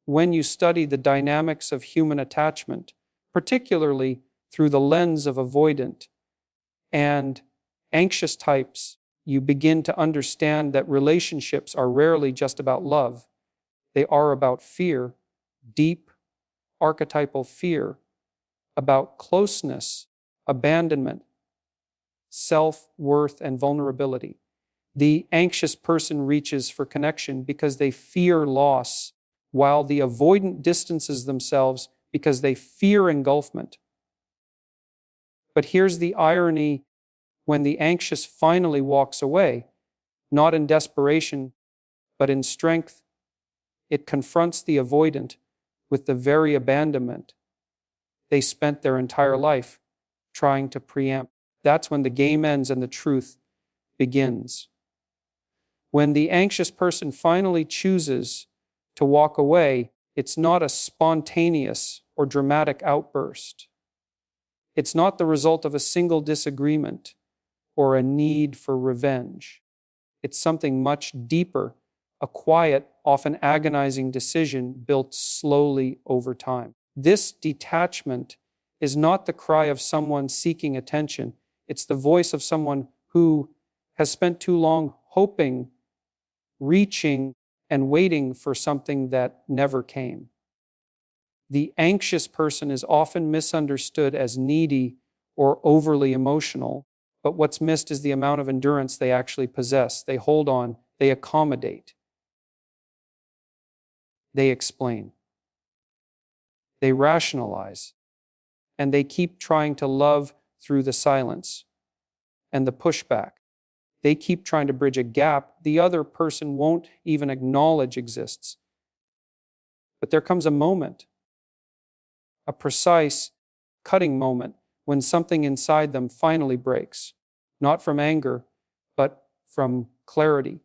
when you study the dynamics of human attachment, particularly through the lens of avoidant and anxious types, you begin to understand that relationships are rarely just about love. They are about fear, deep archetypal fear, about closeness, abandonment, self-worth, and vulnerability. The anxious person reaches for connection because they fear loss, while the avoidant distances themselves because they fear engulfment. But here's the irony: when the anxious finally walks away, not in desperation, but in strength, it confronts the avoidant with the very abandonment they spent their entire life trying to preempt. That's when the game ends and the truth begins. When the anxious person finally chooses to walk away, it's not a spontaneous or dramatic outburst. It's not the result of a single disagreement or a need for revenge. It's something much deeper, a quiet, often agonizing decision built slowly over time. This detachment is not the cry of someone seeking attention. It's the voice of someone who has spent too long hoping, reaching, and waiting for something that never came. The anxious person is often misunderstood as needy or overly emotional, but what's missed is the amount of endurance they actually possess. They hold on, they accommodate, they explain, they rationalize, and they keep trying to love through the silence and the pushback. They keep trying to bridge a gap the other person won't even acknowledge exists. But there comes a moment, a precise, cutting moment, when something inside them finally breaks, not from anger, but from clarity.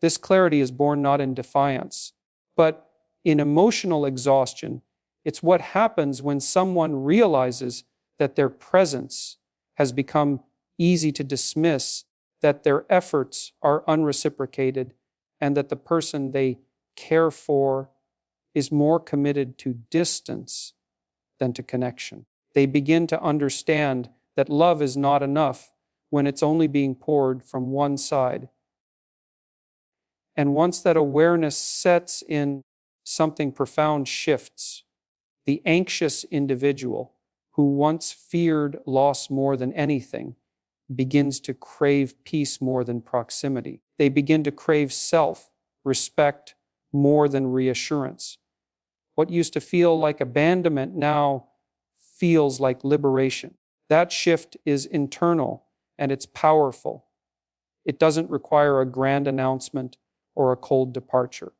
This clarity is born not in defiance, but in emotional exhaustion. It's what happens when someone realizes that their presence has become easy to dismiss, that their efforts are unreciprocated, and that the person they care for is more committed to distance than to connection. They begin to understand that love is not enough when it's only being poured from one side. And once that awareness sets in, something profound shifts. The anxious individual, who once feared loss more than anything, begins to crave peace more than proximity. They begin to crave self-respect more than reassurance. What used to feel like abandonment now feels like liberation. That shift is internal and it's powerful. It doesn't require a grand announcement or a cold departure.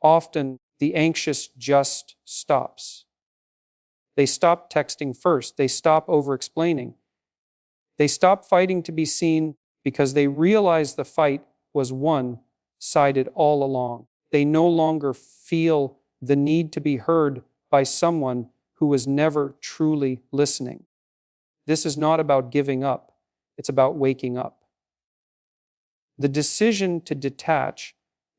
Often, the anxious just stops. They stop texting first. They stop over-explaining. They stop fighting to be seen because they realize the fight was one-sided all along. They no longer feel the need to be heard by someone who was never truly listening. This is not about giving up. It's about waking up. The decision to detach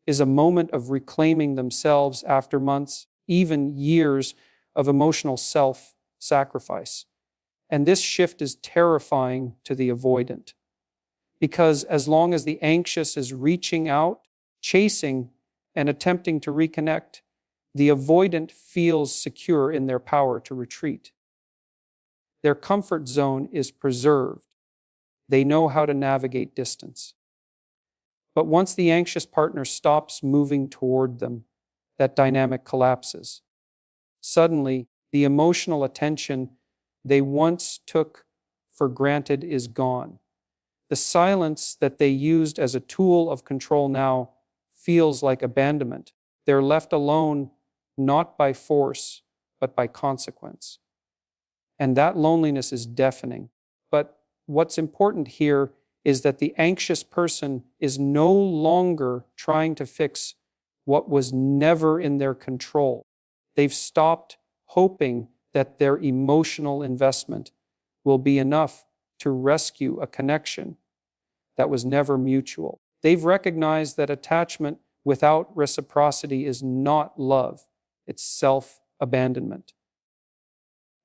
is a moment of reclaiming themselves after months, even years of emotional self-sacrifice. And this shift is terrifying to the avoidant, because as long as the anxious is reaching out, chasing, and attempting to reconnect, the avoidant feels secure in their power to retreat. Their comfort zone is preserved. They know how to navigate distance. But once the anxious partner stops moving toward them, that dynamic collapses. Suddenly, the emotional attention they once took for granted is gone. The silence that they used as a tool of control now feels like abandonment. They're left alone, not by force, but by consequence. And that loneliness is deafening. But what's important here is that the anxious person is no longer trying to fix what was never in their control. They've stopped hoping that their emotional investment will be enough to rescue a connection that was never mutual. They've recognized that attachment without reciprocity is not love, it's self-abandonment.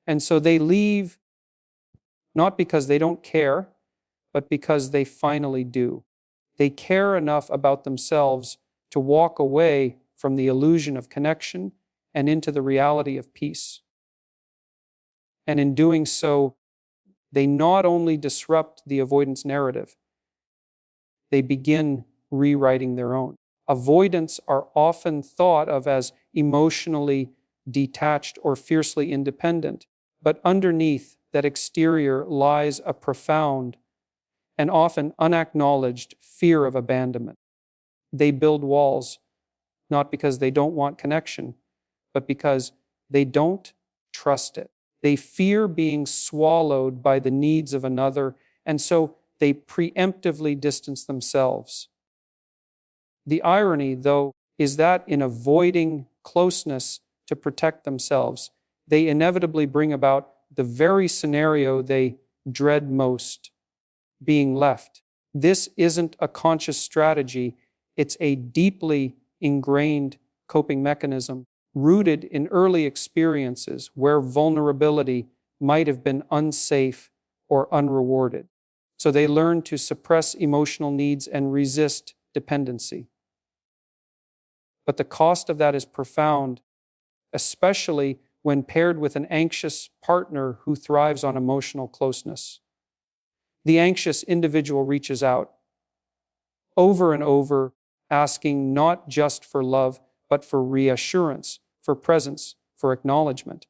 And so they leave not because they don't care, but because they finally do. They care enough about themselves to walk away from the illusion of connection and into the reality of peace. And in doing so, they not only disrupt the avoidance narrative, they begin rewriting their own. Avoidants are often thought of as emotionally detached or fiercely independent, but underneath that exterior lies a profound and often unacknowledged fear of abandonment. They build walls not because they don't want connection, but because they don't trust it. They fear being swallowed by the needs of another, and so they preemptively distance themselves. The irony, though, is that in avoiding closeness to protect themselves, they inevitably bring about the very scenario they dread most, being left. This isn't a conscious strategy, it's a deeply ingrained coping mechanism rooted in early experiences where vulnerability might have been unsafe or unrewarded. So they learn to suppress emotional needs and resist dependency. But the cost of that is profound, especially when paired with an anxious partner who thrives on emotional closeness. The anxious individual reaches out over and over, asking not just for love, but for reassurance, for presence, for acknowledgement.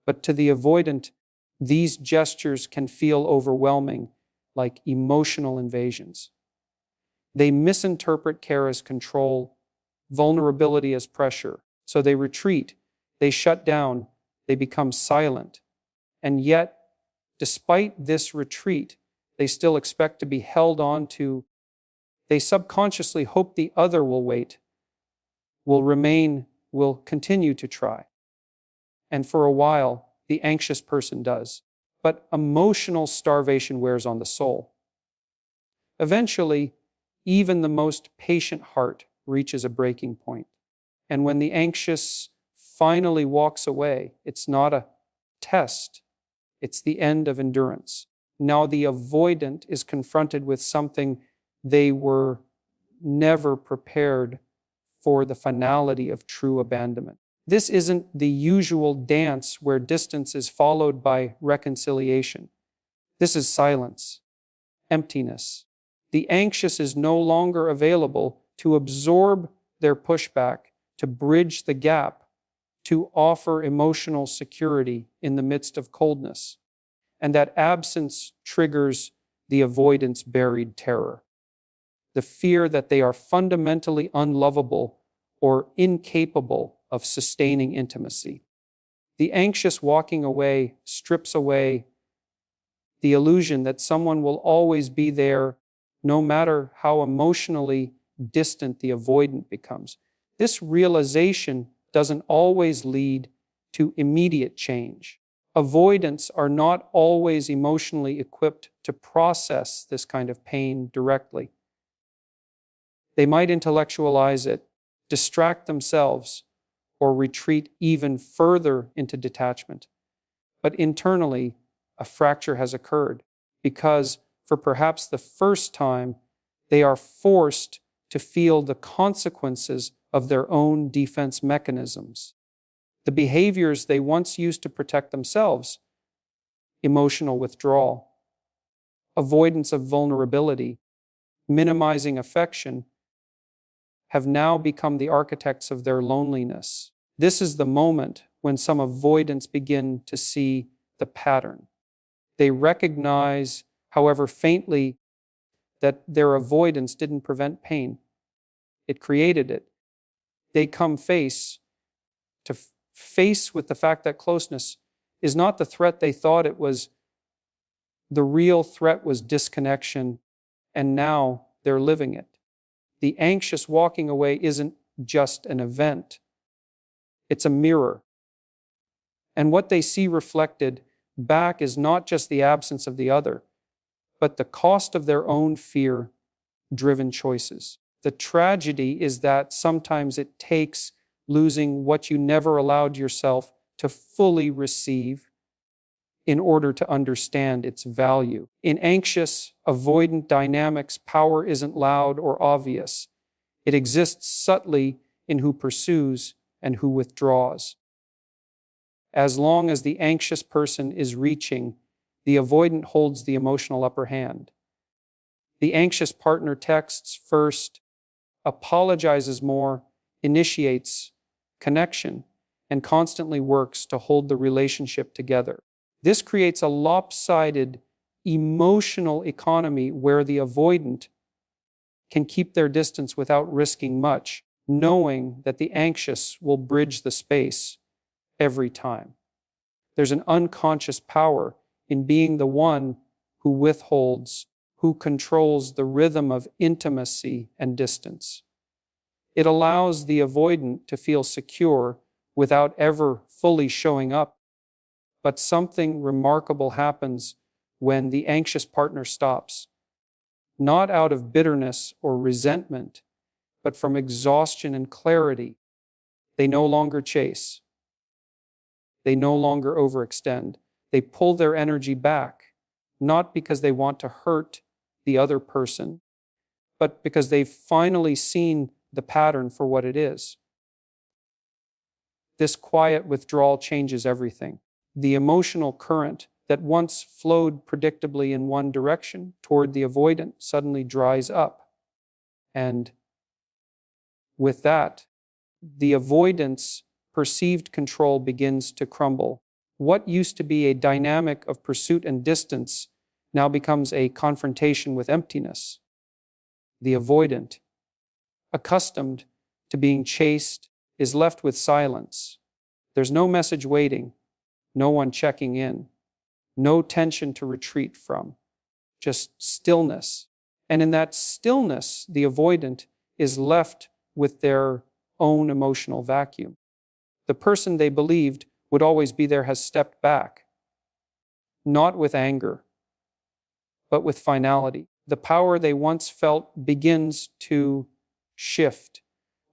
But to the avoidant, these gestures can feel overwhelming, like emotional invasions. They misinterpret care as control, vulnerability as pressure. So they retreat, they shut down, they become silent. And yet, despite this retreat, they still expect to be held on to. They subconsciously hope the other will wait, will remain, will continue to try. And for a while, the anxious person does. But emotional starvation wears on the soul. Eventually, even the most patient heart reaches a breaking point. And when the anxious finally walks away, it's not a test, it's the end of endurance. Now the avoidant is confronted with something they were never prepared for: the finality of true abandonment. This isn't the usual dance where distance is followed by reconciliation. This is silence, emptiness. The anxious is no longer available to absorb their pushback, to bridge the gap, to offer emotional security in the midst of coldness. And that absence triggers the avoidant's buried terror, the fear that they are fundamentally unlovable or incapable of sustaining intimacy. The anxious walking away strips away the illusion that someone will always be there, no matter how emotionally distant the avoidant becomes. This realization doesn't always lead to immediate change. Avoidants are not always emotionally equipped to process this kind of pain directly. They might intellectualize it, distract themselves, or retreat even further into detachment. But internally, a fracture has occurred because, for perhaps the first time, they are forced to feel the consequences of their own defense mechanisms. The behaviors they once used to protect themselves, emotional withdrawal, avoidance of vulnerability, minimizing affection, have now become the architects of their loneliness. This is the moment when some avoidants begin to see the pattern. They recognize, however faintly, that their avoidance didn't prevent pain. It created it. They come face with the fact that closeness is not the threat they thought it was. The real threat was disconnection, and now they're living it. The anxious walking away isn't just an event. It's a mirror. And what they see reflected back is not just the absence of the other, but the cost of their own fear-driven choices. The tragedy is that sometimes it takes losing what you never allowed yourself to fully receive in order to understand its value. In anxious, avoidant dynamics, power isn't loud or obvious. It exists subtly in who pursues and who withdraws. As long as the anxious person is reaching, the avoidant holds the emotional upper hand. The anxious partner texts first, apologizes more, initiates connection, and constantly works to hold the relationship together. This creates a lopsided emotional economy where the avoidant can keep their distance without risking much, knowing that the anxious will bridge the space every time. There's an unconscious power in being the one who withholds, who controls the rhythm of intimacy and distance. It allows the avoidant to feel secure without ever fully showing up. But something remarkable happens when the anxious partner stops, not out of bitterness or resentment, but from exhaustion and clarity. They no longer chase. They no longer overextend. They pull their energy back, not because they want to hurt the other person, but because they've finally seen the pattern for what it is. This quiet withdrawal changes everything. The emotional current that once flowed predictably in one direction toward the avoidant suddenly dries up. And with that, the avoidant's perceived control begins to crumble. What used to be a dynamic of pursuit and distance now becomes a confrontation with emptiness. The avoidant, accustomed to being chased, is left with silence. There's no message waiting, no one checking in, no tension to retreat from, just stillness. And in that stillness, the avoidant is left with their own emotional vacuum. The person they believed would always be there has stepped back, not with anger, but with finality. The power they once felt begins to shift.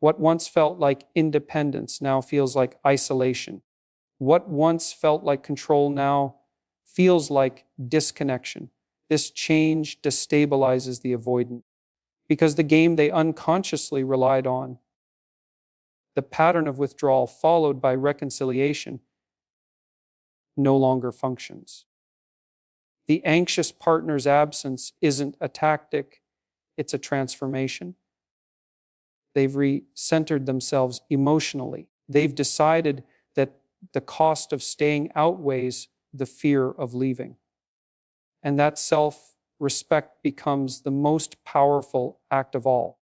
What once felt like independence now feels like isolation. What once felt like control now feels like disconnection. This change destabilizes the avoidant because the game they unconsciously relied on, the pattern of withdrawal followed by reconciliation, no longer functions. The anxious partner's absence isn't a tactic, it's a transformation. They've recentered themselves emotionally. They've decided that the cost of staying outweighs the fear of leaving. And that self-respect becomes the most powerful act of all.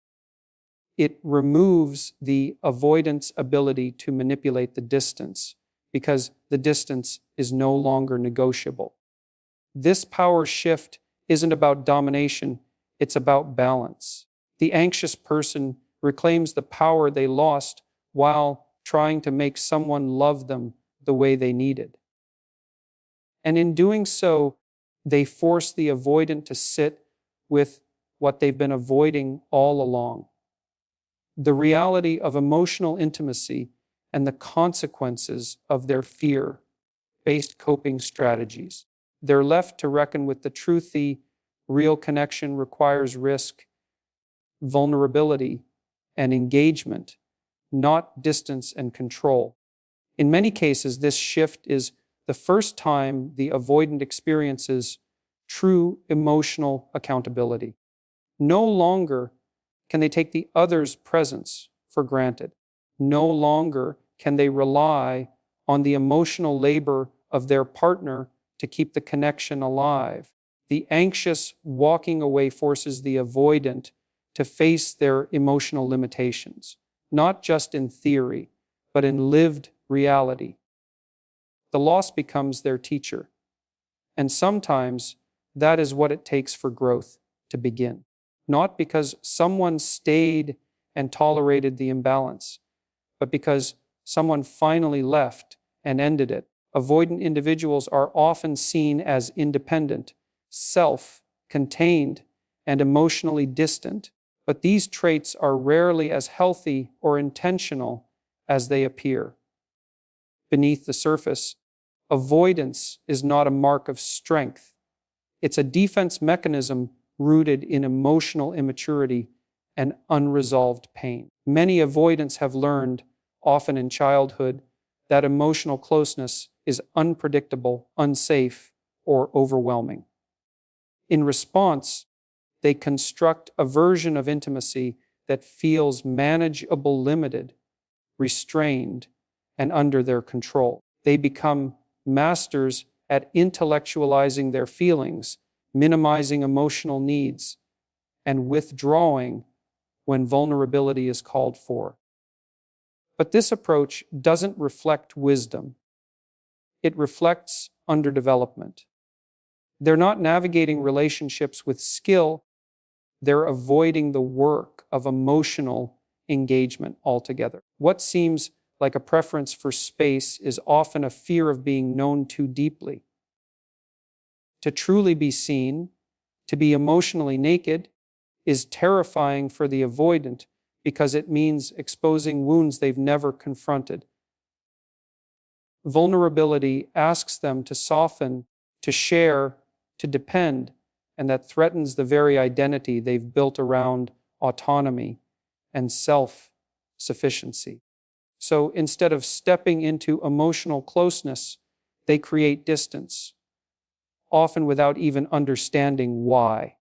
It removes the avoidant's ability to manipulate the distance because the distance is no longer negotiable. This power shift isn't about domination, it's about balance. The anxious person reclaims the power they lost while trying to make someone love them the way they needed. And in doing so, they force the avoidant to sit with what they've been avoiding all along. The reality of emotional intimacy and the consequences of their fear-based coping strategies. They're left to reckon with the truth. The real connection requires risk, vulnerability, and engagement, not distance and control. In many cases, this shift is the first time the avoidant experiences true emotional accountability. No longer can they take the other's presence for granted. No longer can they rely on the emotional labor of their partner to keep the connection alive. The anxious walking away forces the avoidant to face their emotional limitations, not just in theory, but in lived reality. The loss becomes their teacher, and sometimes that is what it takes for growth to begin. Not because someone stayed and tolerated the imbalance, but because someone finally left and ended it. Avoidant individuals are often seen as independent, self-contained, and emotionally distant. But these traits are rarely as healthy or intentional as they appear. Beneath the surface, avoidance is not a mark of strength. It's a defense mechanism rooted in emotional immaturity and unresolved pain. Many avoidants have learned, often in childhood, that emotional closeness is unpredictable, unsafe, or overwhelming. In response, they construct a version of intimacy that feels manageable, limited, restrained, and under their control. They become masters at intellectualizing their feelings, minimizing emotional needs, and withdrawing when vulnerability is called for. But this approach doesn't reflect wisdom. It reflects underdevelopment. They're not navigating relationships with skill. They're avoiding the work of emotional engagement altogether. What seems like a preference for space is often a fear of being known too deeply. To truly be seen, to be emotionally naked, is terrifying for the avoidant because it means exposing wounds they've never confronted. Vulnerability asks them to soften, to share, to depend, and that threatens the very identity they've built around autonomy and self-sufficiency. So instead of stepping into emotional closeness, they create distance, often without even understanding why.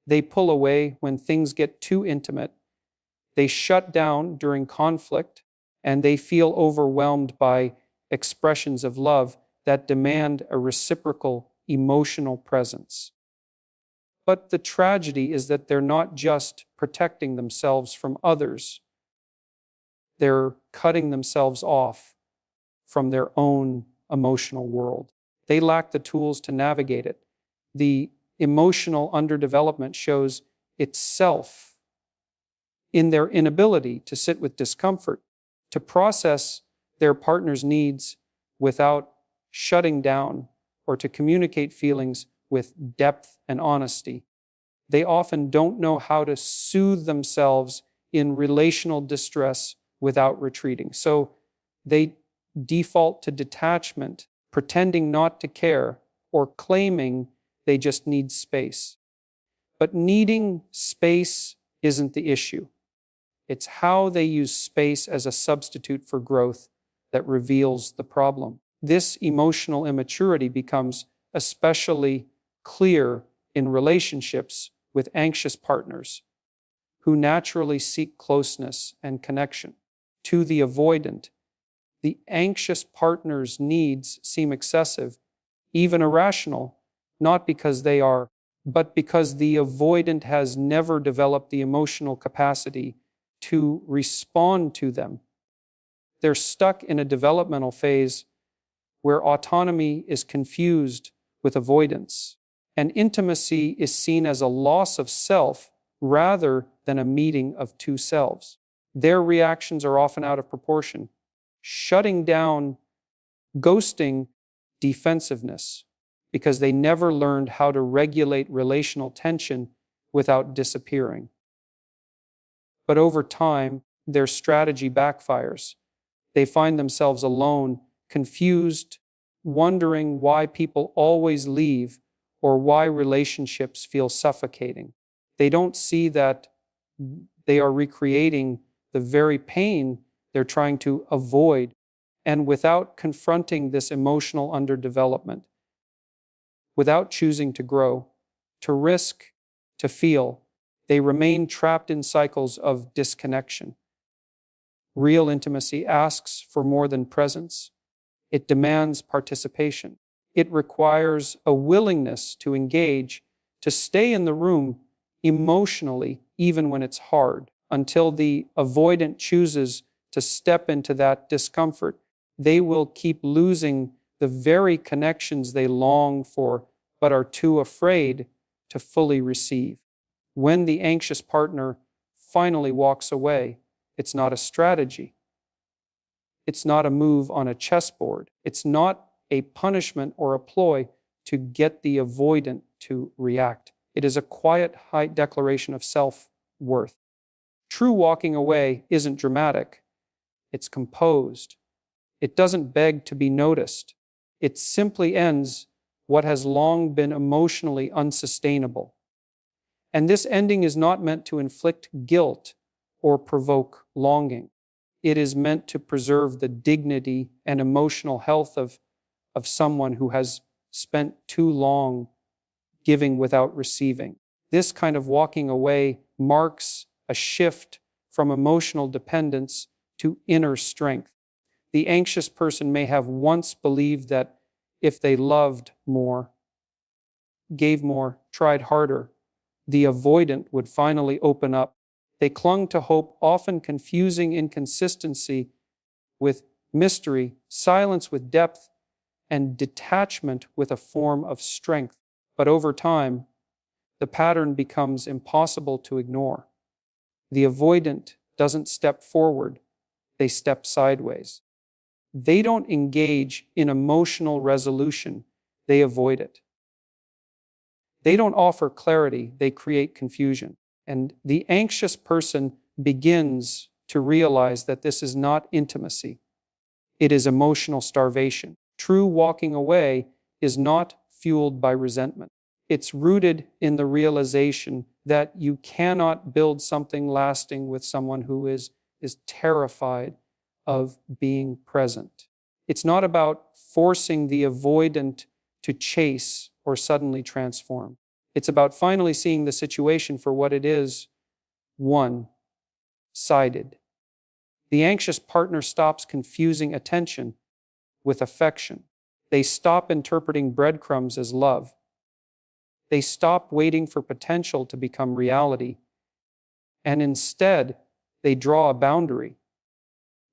They pull away when things get too intimate. They shut down during conflict, and they feel overwhelmed by expressions of love that demand a reciprocal emotional presence. But the tragedy is that they're not just protecting themselves from others. They're cutting themselves off from their own emotional world. They lack the tools to navigate it. The emotional underdevelopment shows itself in their inability to sit with discomfort, to process their partner's needs without shutting down, or to communicate feelings with depth and honesty. They often don't know how to soothe themselves in relational distress without retreating. So they default to detachment, pretending not to care, or claiming they just need space. But needing space isn't the issue. It's how they use space as a substitute for growth that reveals the problem. This emotional immaturity becomes especially clear in relationships with anxious partners who naturally seek closeness and connection. To the avoidant, the anxious partner's needs seem excessive, even irrational, not because they are, but because the avoidant has never developed the emotional capacity to respond to them. They're stuck in a developmental phase where autonomy is confused with avoidance, and intimacy is seen as a loss of self rather than a meeting of two selves. Their reactions are often out of proportion, shutting down, ghosting, defensiveness, because they never learned how to regulate relational tension without disappearing. But over time, their strategy backfires. They find themselves alone, confused, wondering why people always leave or why relationships feel suffocating. They don't see that they are recreating the very pain they're trying to avoid. And without confronting this emotional underdevelopment, without choosing to grow, to risk, to feel, they remain trapped in cycles of disconnection. Real intimacy asks for more than presence. It demands participation. It requires a willingness to engage, to stay in the room emotionally, even when it's hard. Until the avoidant chooses to step into that discomfort, they will keep losing the very connections they long for, but are too afraid to fully receive. When the anxious partner finally walks away, it's not a strategy. It's not a move on a chessboard. It's not a punishment or a ploy to get the avoidant to react. It is a quiet, high declaration of self worth. True walking away isn't dramatic. It's composed. It doesn't beg to be noticed. It simply ends what has long been emotionally unsustainable. And this ending is not meant to inflict guilt or provoke longing. It is meant to preserve the dignity and emotional health of someone who has spent too long giving without receiving. This kind of walking away marks a shift from emotional dependence to inner strength. The anxious person may have once believed that if they loved more, gave more, tried harder, the avoidant would finally open up. They clung to hope, often confusing inconsistency with mystery, silence with depth, and detachment with a form of strength. But over time, the pattern becomes impossible to ignore. The avoidant doesn't step forward, they step sideways. They don't engage in emotional resolution, they avoid it. They don't offer clarity, they create confusion. And the anxious person begins to realize that this is not intimacy, it is emotional starvation. True walking away is not fueled by resentment. It's rooted in the realization that you cannot build something lasting with someone who is terrified of being present. It's not about forcing the avoidant to chase or suddenly transform. It's about finally seeing the situation for what it is, one-sided. The anxious partner stops confusing attention with affection. They stop interpreting breadcrumbs as love. They stop waiting for potential to become reality. And instead, they draw a boundary.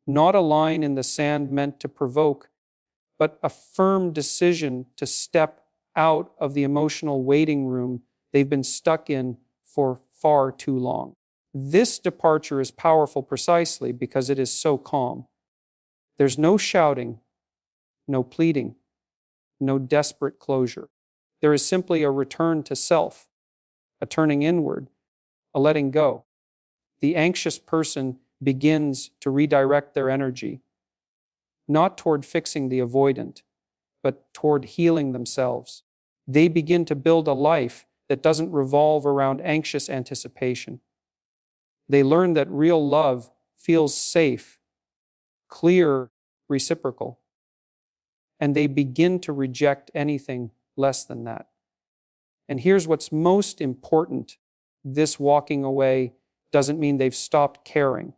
Not a line in the sand meant to provoke, but a firm decision to step out of the emotional waiting room they've been stuck in for far too long. This departure is powerful precisely because it is so calm. There's no shouting, no pleading, no desperate closure. There is simply a return to self, a turning inward, a letting go. The anxious person begins to redirect their energy, not toward fixing the avoidant, but toward healing themselves. They begin to build a life that doesn't revolve around anxious anticipation. They learn that real love feels safe, clear, reciprocal, and they begin to reject anything less than that. And here's what's most important. This walking away doesn't mean they've stopped caring.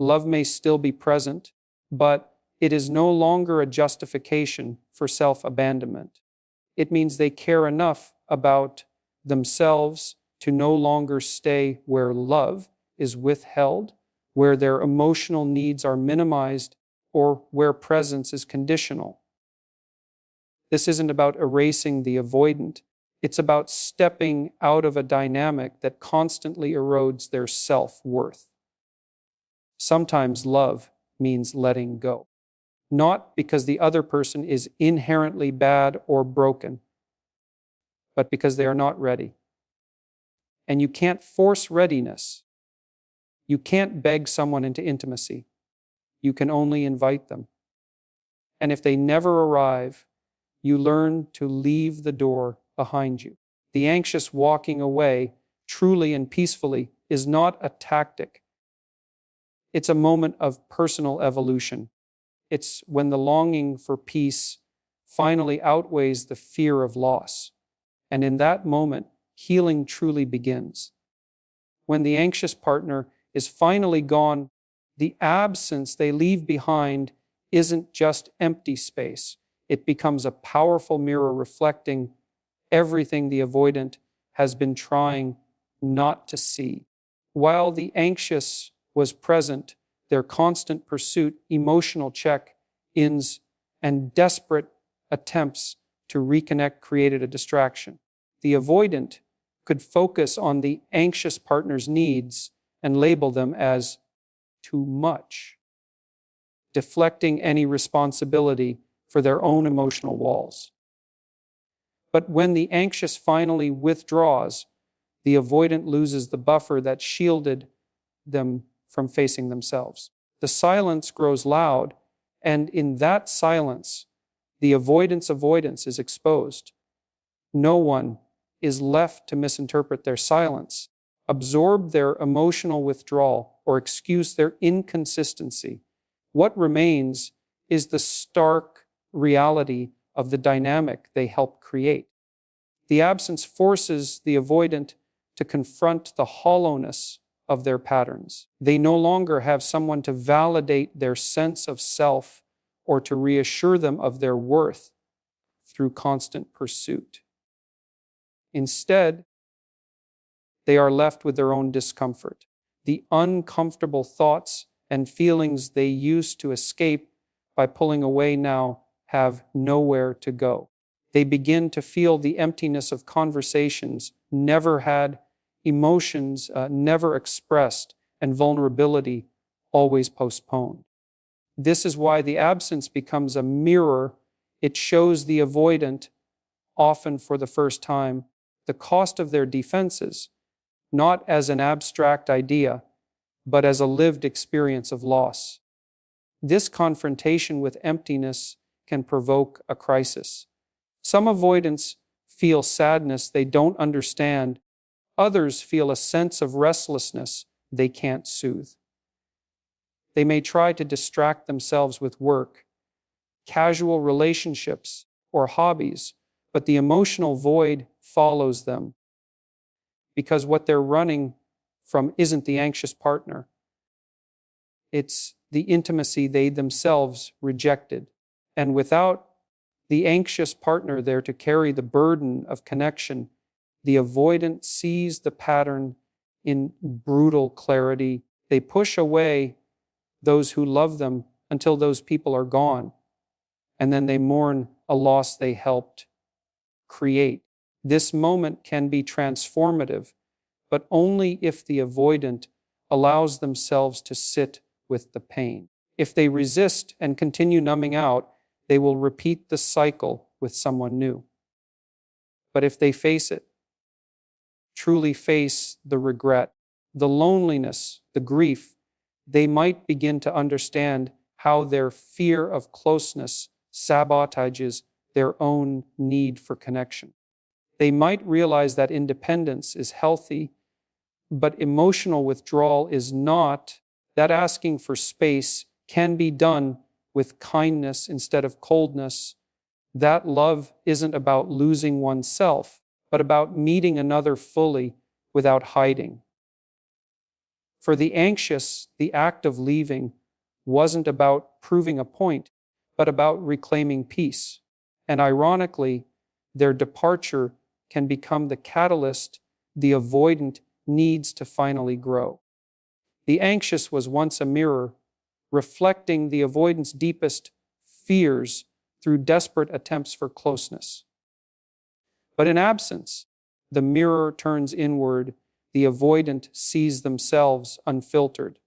Love may still be present, but it is no longer a justification for self-abandonment. It means they care enough about themselves to no longer stay where love is withheld, where their emotional needs are minimized, or where presence is conditional. This isn't about erasing the avoidant. It's about stepping out of a dynamic that constantly erodes their self-worth. Sometimes love means letting go, not because the other person is inherently bad or broken, but because they are not ready. And you can't force readiness. You can't beg someone into intimacy. You can only invite them. And if they never arrive, you learn to leave the door behind you. The anxious walking away, truly and peacefully, is not a tactic. It's a moment of personal evolution. It's when the longing for peace finally outweighs the fear of loss. And in that moment, healing truly begins. When the anxious partner is finally gone, the absence they leave behind isn't just empty space. It becomes a powerful mirror reflecting everything the avoidant has been trying not to see. While the anxious was present, their constant pursuit, emotional check-ins, and desperate attempts to reconnect created a distraction. The avoidant could focus on the anxious partner's needs and label them as too much, deflecting any responsibility for their own emotional walls. But when the anxious finally withdraws, The avoidant loses the buffer that shielded them from facing themselves. The silence grows loud, and in that silence, the avoidance is exposed. No one is left to misinterpret their silence, absorb their emotional withdrawal, or excuse their inconsistency. What remains is the stark reality of the dynamic they help create. The absence forces the avoidant to confront the hollowness of their patterns. They no longer have someone to validate their sense of self or to reassure them of their worth through constant pursuit. Instead, they are left with their own discomfort. The uncomfortable thoughts and feelings they used to escape by pulling away now have nowhere to go. They begin to feel the emptiness of conversations never had, emotions never expressed, and vulnerability always postponed. This is why the absence becomes a mirror. It shows the avoidant, often for the first time, the cost of their defenses, not as an abstract idea, but as a lived experience of loss. This confrontation with emptiness can provoke a crisis. Some avoidants feel sadness they don't understand. Others feel a sense of restlessness they can't soothe. They may try to distract themselves with work, casual relationships, or hobbies, but the emotional void follows them because what they're running from isn't the anxious partner. It's the intimacy they themselves rejected. And without the anxious partner there to carry the burden of connection, the avoidant sees the pattern in brutal clarity. They push away those who love them until those people are gone, and then they mourn a loss they helped create. This moment can be transformative, but only if the avoidant allows themselves to sit with the pain. If they resist and continue numbing out, they will repeat the cycle with someone new. But if they face it, truly face the regret, the loneliness, the grief, they might begin to understand how their fear of closeness sabotages their own need for connection. They might realize that independence is healthy, but emotional withdrawal is not, that asking for space can be done with kindness instead of coldness, that love isn't about losing oneself, but about meeting another fully without hiding. For the anxious, the act of leaving wasn't about proving a point, but about reclaiming peace. And ironically, their departure can become the catalyst the avoidant needs to finally grow. The anxious was once a mirror, reflecting the avoidant's deepest fears through desperate attempts for closeness. But in absence, the mirror turns inward, the avoidant sees themselves unfiltered.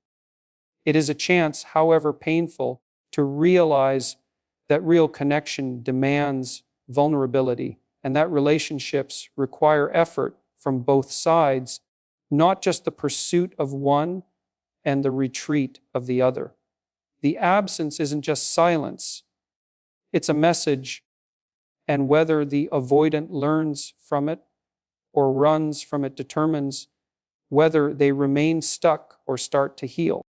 It is a chance, however painful, to realize that real connection demands vulnerability and that relationships require effort from both sides, not just the pursuit of one and the retreat of the other. The absence isn't just silence, it's a message, and whether the avoidant learns from it or runs from it determines whether they remain stuck or start to heal.